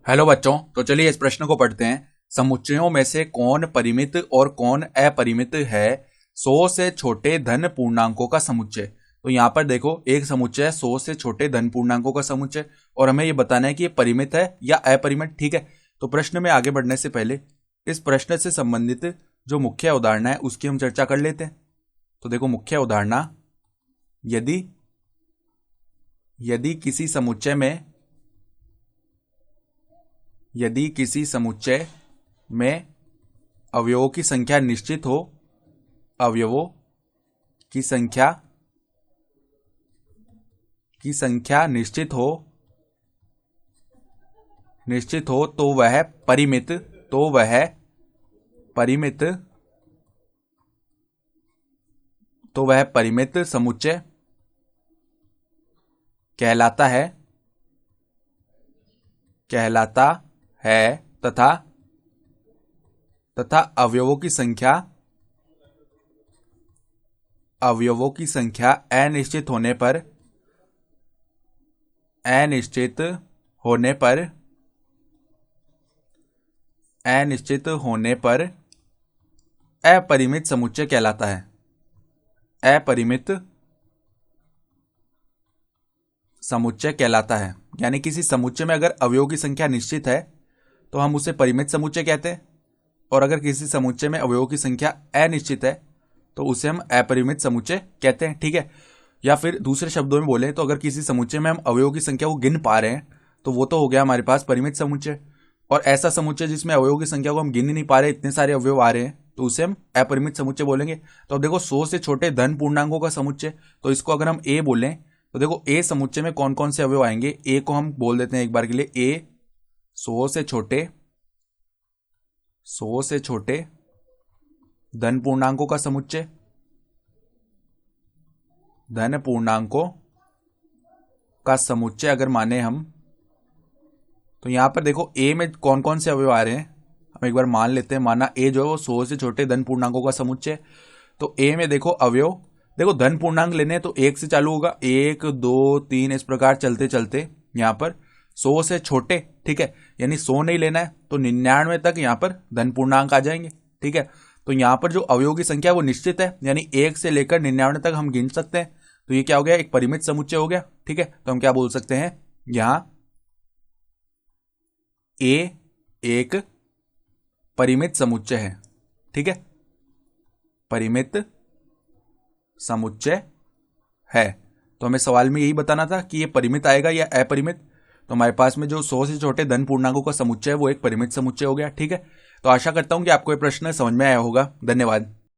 Hello बच्चों, तो चलिए इस प्रश्न को पढ़ते हैं। समुच्चयों में से कौन परिमित और कौन अपरिमित है? 100 से छोटे धन पूर्णांकों का समुच्चय। तो यहाँ पर देखो, एक समुच्चय है 100 से छोटे धन पूर्णांकों का समुच्चय, और हमें ये बताना है कि ये परिमित है या अपरिमित। ठीक है, तो प्रश्न में आगे बढ़ने से पहले इस प्रश्न से संबंधित जो मुख्य अवधारणा है उसकी हम चर्चा कर लेते हैं। तो देखो, मुख्य अवधारणा, यदि यदि किसी समुच्चय में यदि किसी समुच्चय में अवयवों की संख्या निश्चित हो, अवयवों की संख्या निश्चित हो तो वह परिमित समुच्चय कहलाता है तथा अवयवों की संख्या अनिश्चित होने पर अपरिमित समुच्चय कहलाता है। अपरिमित समुच्चय कहलाता है, यानी किसी समुच्चय में अगर अवयवों की संख्या निश्चित है तो हम उसे परिमित समुच्चय कहते हैं, और अगर किसी समुच्चय में अवयवों की संख्या अनिश्चित है तो उसे हम अपरिमित समुच्चय कहते हैं। ठीक है, या फिर दूसरे शब्दों में बोले तो अगर किसी समुच्चय में हम अवयवों की संख्या को गिन पा रहे हैं तो वो तो हो गया हमारे पास परिमित समुच्चय, और ऐसा समुच्चय जिसमें अवयवों की संख्या को हम गिन ही नहीं पा रहे, इतने सारे अवयव आ रहे हैं, तो उसे हम अपरिमित समुच्चय बोलेंगे। तो अब देखो, 100 से छोटे धन पूर्णांकों का समुच्चय, तो इसको अगर हम ए बोलें तो देखो, ए समुच्चय में कौन कौन से अवयव आएंगे। ए को हम बोल देते हैं एक बार के लिए, ए 100 से छोटे धन पूर्णांकों का समुच्चय। धन पूर्णांकों का समुच्चय अगर माने हम, तो यहां पर देखो ए में कौन कौन से अवयव आ रहे हैं हम एक बार मान लेते हैं। माना ए जो है वो 100 से छोटे धन पूर्णांकों का समुच्चय, तो ए में देखो अवयव, देखो धन पूर्णांक लेने हैं तो 1 से चालू होगा, 1 2 3 इस प्रकार चलते चलते यहां पर 100 से छोटे, ठीक है, यानी 100 नहीं लेना है तो 99 तक यहां पर धन पूर्णांक आ जाएंगे। ठीक है, तो यहां पर जो अवयवों की संख्या वो निश्चित है, यानी 1 से लेकर 99 तक हम गिन सकते हैं, तो ये क्या हो गया, एक परिमित समुच्चय हो गया। ठीक है, तो हम क्या बोल सकते हैं, यहां ए एक परिमित समुच्चय है। ठीक है, परिमित समुच्चय है। तो हमें सवाल में यही बताना था कि ये परिमित आएगा या अपरिमित, तो हमारे पास में जो 100 से छोटे धन पूर्णांकों का समुच्चय है वो एक परिमित समुच्चय हो गया। ठीक है, तो आशा करता हूं कि आपको ये प्रश्न समझ में आया होगा। धन्यवाद।